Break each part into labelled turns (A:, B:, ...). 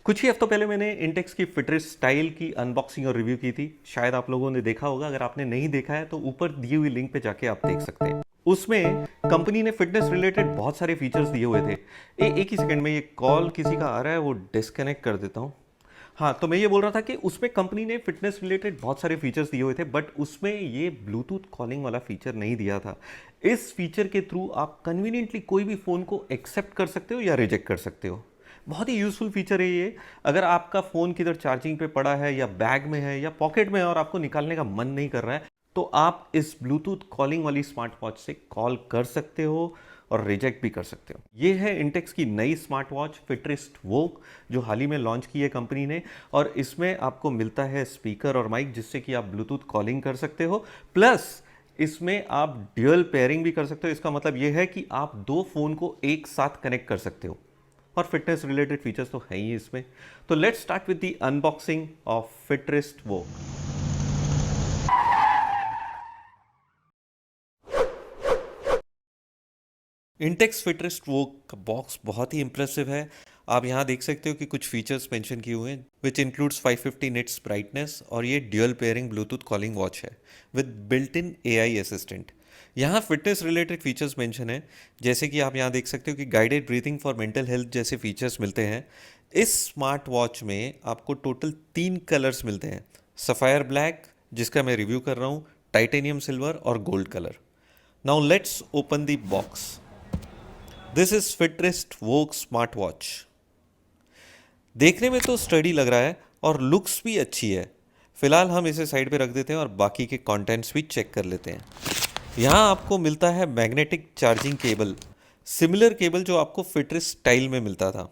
A: कुछ ही हफ्तों पहले मैंने इंटेक्स की फिटरेस्ट स्टाइल की अनबॉक्सिंग और रिव्यू की थी। शायद आप लोगों ने देखा होगा। अगर आपने नहीं देखा है तो ऊपर दी हुई लिंक पे जाके आप देख सकते हैं। उसमें कंपनी ने फिटनेस रिलेटेड बहुत सारे फीचर्स दिए हुए थे। एक ही सेकंड में, ये कॉल किसी का आ रहा है, वो डिस्कनेक्ट कर देता हूँ। हाँ, तो मैं ये बोल रहा था कि उसमें कंपनी ने फिटनेस रिलेटेड बहुत सारे फीचर्स दिए हुए थे, बट उसमें ये ब्लूटूथ कॉलिंग वाला फीचर नहीं दिया था। इस फीचर के थ्रू आप कन्वीनियंटली कोई भी फ़ोन को एक्सेप्ट कर सकते हो या रिजेक्ट कर सकते हो। बहुत ही यूज़फुल फीचर है ये। अगर आपका फ़ोन किधर चार्जिंग पे पड़ा है या बैग में है या पॉकेट में है और आपको निकालने का मन नहीं कर रहा है, तो आप इस ब्लूटूथ कॉलिंग वाली स्मार्ट वॉच से कॉल कर सकते हो और रिजेक्ट भी कर सकते हो। ये है इंटेक्स की नई स्मार्ट वॉच फिटरेस्ट वोक, जो हाल ही में लॉन्च की है कंपनी ने। और इसमें आपको मिलता है स्पीकर और माइक, जिससे कि आप ब्लूटूथ कॉलिंग कर सकते हो। प्लस इसमें आप ड्यूअल पेयरिंग भी कर सकते हो। इसका मतलब यह है कि आप दो फ़ोन को एक साथ कनेक्ट कर सकते हो। और फिटनेस रिलेटेड फीचर्स तो है ही इसमें। तो let's start with the unboxing of Fitrest Vok. Intex Fitrest Vok का बॉक्स बहुत ही इंप्रेसिव है। आप यहाँ देख सकते हो कि कुछ फीचर्स मेंशन किए हुए हैं, विच इंक्लूड्स 550 निट्स ब्राइटनेस, और ये dual pairing Bluetooth calling watch है with built in AI assistant. यहाँ फिटनेस रिलेटेड फीचर्स मेंशन है, जैसे कि आप यहाँ देख सकते हो कि guided breathing for mental health जैसे फीचर्स मिलते हैं। इस स्मार्ट वॉच में आपको टोटल 3 कलर्स मिलते हैं। सफ़ायर ब्लैक, जिसका मैं रिव्यू कर रहा हूँ, टाइटेनियम सिल्वर और gold colour. Now let's open the box. This is Fitrest Vok smart watch. देखने में तो स्टडी लग रहा है और लुक्स भी अच्छी है। फिलहाल हम इसे साइड पे रख देते हैं और बाकी के कंटेंट्स भी चेक कर लेते हैं। यहाँ आपको मिलता है magnetic charging cable, similar cable जो आपको फिटरेस्ट स्टाइल में मिलता था।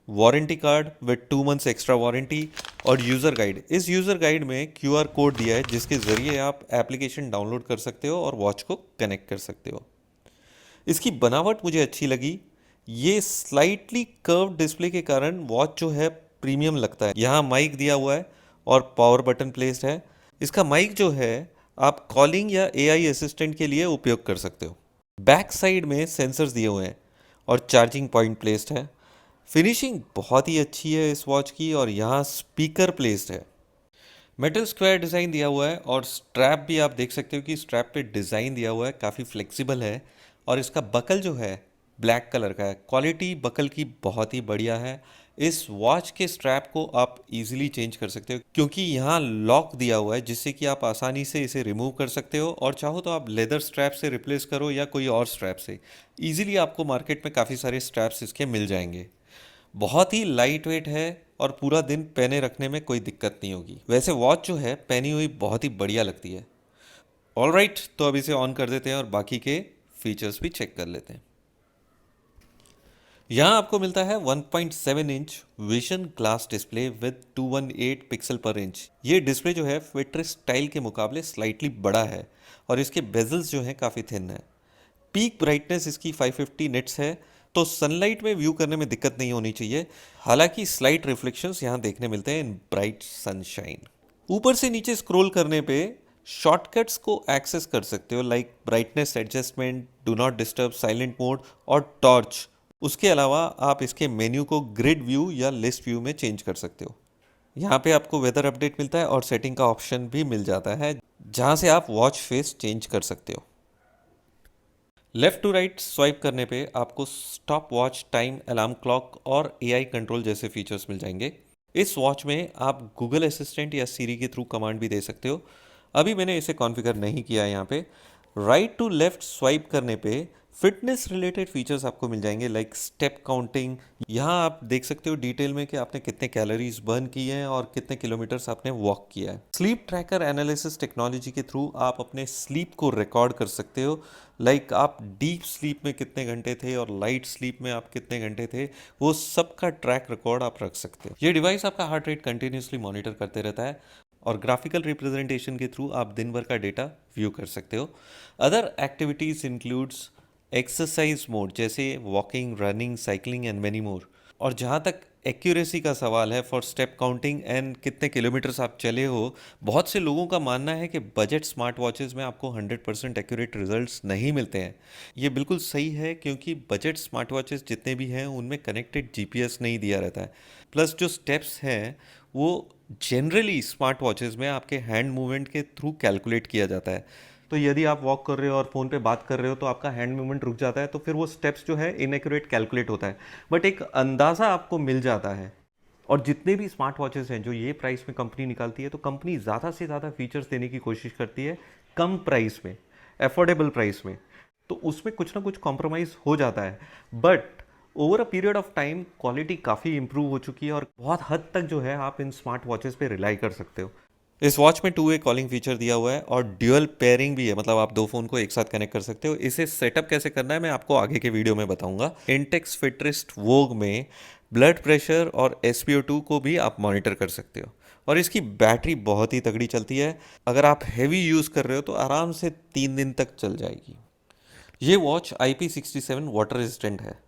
A: Warranty card with 2 months extra warranty और यूज़र गाइड। इस यूज़र गाइड में क्यूआर कोड दिया है, जिसके ज़रिए आप एप्लीकेशन डाउनलोड कर सकते हो और वॉच को कनेक्ट कर सकते हो। इसकी बनावट मुझे अच्छी लगी। ये स्लाइटली कर्व डिस्प्ले के कारण वॉच जो है प्रीमियम लगता है। यहाँ माइक दिया हुआ है और पावर बटन प्लेस्ड है। इसका माइक जो है आप कॉलिंग या एआई असिस्टेंट के लिए उपयोग कर सकते हो। बैक साइड में सेंसर्स दिए हुए हैं और चार्जिंग पॉइंट प्लेस्ड है। फिनिशिंग बहुत ही अच्छी है इस वॉच की, और यहाँ स्पीकर प्लेस्ड है। मेटल स्क्वायर डिज़ाइन दिया हुआ है और स्ट्रैप भी आप देख सकते हो कि स्ट्रैप पे डिज़ाइन दिया हुआ है, काफ़ी फ्लेक्सिबल है। और इसका बकल जो है ब्लैक कलर का है। क्वालिटी बकल की बहुत ही बढ़िया है। इस वॉच के स्ट्रैप को आप इजीली चेंज कर सकते हो, क्योंकि यहाँ लॉक दिया हुआ है, जिससे कि आप आसानी से इसे रिमूव कर सकते हो। और चाहो तो आप लेदर स्ट्रैप से रिप्लेस करो या कोई और स्ट्रैप से। ईजिली आपको मार्केट में काफ़ी सारे स्ट्रैप्स इसके मिल जाएंगे। बहुत ही लाइट वेट है और पूरा दिन पहने रखने में कोई दिक्कत नहीं होगी। वैसे वॉच जो है पहनी हुई बहुत ही बढ़िया लगती है। ऑल राइट, तो अब इसे ऑन कर देते हैं और बाकी के फीचर्स भी चेक कर लेते हैं। यहाँ आपको मिलता है 1.7 inch vision glass display with 218 pixel पर इंच। ये डिस्प्ले जो है फिटरेस्ट स्टाइल के मुकाबले स्लाइटली बड़ा है और इसके बेजल्स जो हैं काफ़ी थिन है। पीक ब्राइटनेस इसकी 550 निट्स है, तो सनलाइट में व्यू करने में दिक्कत नहीं होनी चाहिए। हालांकि स्लाइट रिफ्लेक्शंस यहाँ देखने मिलते हैं इन ब्राइट सनशाइन। ऊपर से नीचे स्क्रॉल करने पे शॉर्टकट्स को एक्सेस कर सकते हो, like brightness adjustment, do not disturb, silent mode और टॉर्च। उसके अलावा आप इसके मेन्यू को ग्रिड व्यू या लिस्ट व्यू में चेंज कर सकते हो। यहाँ पे आपको वेदर अपडेट मिलता है और सेटिंग का ऑप्शन भी मिल जाता है, जहाँ से आप वॉच फेस चेंज कर सकते हो। लेफ़्ट टू राइट स्वाइप करने पे आपको stop watch, time, alarm clock और एआई कंट्रोल जैसे फीचर्स मिल जाएंगे। इस वॉच में आप गूगल असिस्टेंट या सीरी के थ्रू कमांड भी दे सकते हो। अभी मैंने इसे कॉन्फ़िगर नहीं किया है। यहाँ पे राइट टू लेफ़्ट स्वाइप करने पे फिटनेस रिलेटेड फीचर्स आपको मिल जाएंगे, लाइक स्टेप काउंटिंग। यहाँ आप देख सकते हो डिटेल में कि आपने कितने कैलोरीज बर्न किए हैं और कितने किलोमीटर्स आपने वॉक किया है। स्लीप ट्रैकर एनालिसिस टेक्नोलॉजी के थ्रू आप अपने स्लीप को रिकॉर्ड कर सकते हो, लाइक आप डीप स्लीप में कितने घंटे थे और लाइट स्लीप में आप कितने घंटे थे, वो सब का ट्रैक रिकॉर्ड आप रख सकते हो। ये डिवाइस आपका हार्ट रेट कंटिन्यूसली मॉनिटर करते रहता है और ग्राफिकल रिप्रेजेंटेशन के थ्रू आप दिन भर का डेटा व्यू कर सकते हो। Other activities includes exercise mode, जैसे walking, running, cycling and many more. और जहाँ तक एक्यूरेसी का सवाल है फॉर स्टेप काउंटिंग एंड कितने किलोमीटर्स आप चले हो। बहुत से लोगों का मानना है कि बजट स्मार्ट वॉचेस में आपको 100% एक्यूरेट रिजल्ट्स नहीं मिलते हैं। ये बिल्कुल सही है क्योंकि बजट स्मार्ट वॉचेस जितने भी हैं उनमें कनेक्टेड जीपीएस नहीं दिया रहता है। प्लस जो स्टेप्स हैं वो जनरली स्मार्ट वॉचेस में आपके हैंड मूवमेंट के थ्रू कैलकुलेट किया जाता है। तो यदि आप वॉक कर रहे हो और फ़ोन पे बात कर रहे हो तो आपका हैंड मूवमेंट रुक जाता है, तो फिर वो स्टेप्स जो है इनएक्यूरेट कैलकुलेट होता है, बट एक अंदाज़ा आपको मिल जाता है। और जितने भी स्मार्ट वॉचेस हैं जो ये प्राइस में कंपनी निकालती है, तो कंपनी ज़्यादा से ज़्यादा फीचर्स देने की कोशिश करती है कम प्राइस में, अफोर्डेबल प्राइस में। तो उसमें कुछ ना कुछ कॉम्प्रोमाइज़ हो जाता है, but over a period of time quality काफ़ी इंप्रूव हो चुकी है और बहुत हद तक जो है आप इन स्मार्ट वॉचेस पे रिलाई कर सकते हो। इस वॉच में 2 वे कॉलिंग फीचर दिया हुआ है और ड्यूअल पेयरिंग भी है, मतलब आप दो फ़ोन को एक साथ कनेक्ट कर सकते हो। इसे सेटअप कैसे करना है मैं आपको आगे के वीडियो में बताऊंगा। इंटेक्स फिटरेस्ट वोग में ब्लड प्रेशर और SpO2 को भी आप मॉनिटर कर सकते हो और इसकी बैटरी बहुत ही तगड़ी चलती है। अगर आप हैवी यूज़ कर रहे हो तो आराम से 3 दिन तक चल जाएगी। ये वॉच IP67 वाटर रेजिस्टेंट है।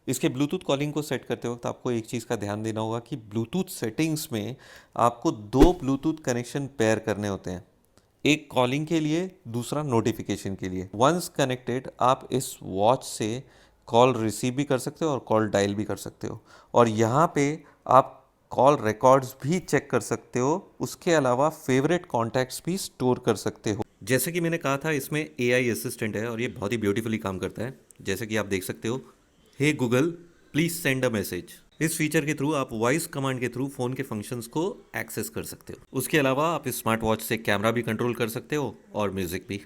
A: इसके ब्लूटूथ कॉलिंग को सेट करते वक्त आपको एक चीज़ का ध्यान देना होगा कि ब्लूटूथ सेटिंग्स में आपको 2 ब्लूटूथ कनेक्शन पेयर करने होते हैं, एक कॉलिंग के लिए, दूसरा नोटिफिकेशन के लिए। वंस कनेक्टेड आप इस वॉच से कॉल रिसीव भी कर सकते हो और कॉल डायल भी कर सकते हो, और यहाँ पे आप कॉल रिकॉर्ड्स भी चेक कर सकते हो। उसके अलावा फेवरेट कॉन्टैक्ट्स भी स्टोर कर सकते हो। जैसे कि मैंने कहा था, इसमें AI असिस्टेंट है और ये बहुत ही ब्यूटीफुली काम करता है। जैसे कि आप देख सकते हो, hey Google please send a message. इस फीचर के थ्रू आप वॉइस कमांड के थ्रू फोन के फंक्शंस को एक्सेस कर सकते हो। उसके अलावा आप इस स्मार्ट वॉच से कैमरा भी कंट्रोल कर सकते हो और म्यूजिक भी।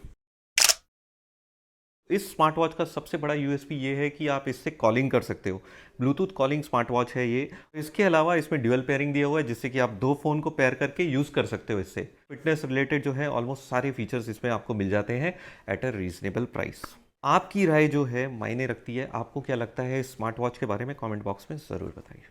A: इस स्मार्ट वॉच का सबसे बड़ा यूएसपी ये है कि आप इससे कॉलिंग कर सकते हो। ब्लूटूथ कॉलिंग स्मार्ट वॉच है ये। इसके अलावा इसमें ड्यूअल पेयरिंग दिया हुआ है जिससे कि आप दो फ़ोन को पेयर करके यूज़ कर सकते हो। इससे फिटनेस रिलेटेड जो है ऑलमोस्ट सारे फीचर्स इसमें आपको मिल जाते हैं एट अ रीजनेबल प्राइस। आपकी राय जो है मायने रखती है। आपको क्या लगता है स्मार्ट वॉच के बारे में? कमेंट बॉक्स में ज़रूर बताइए।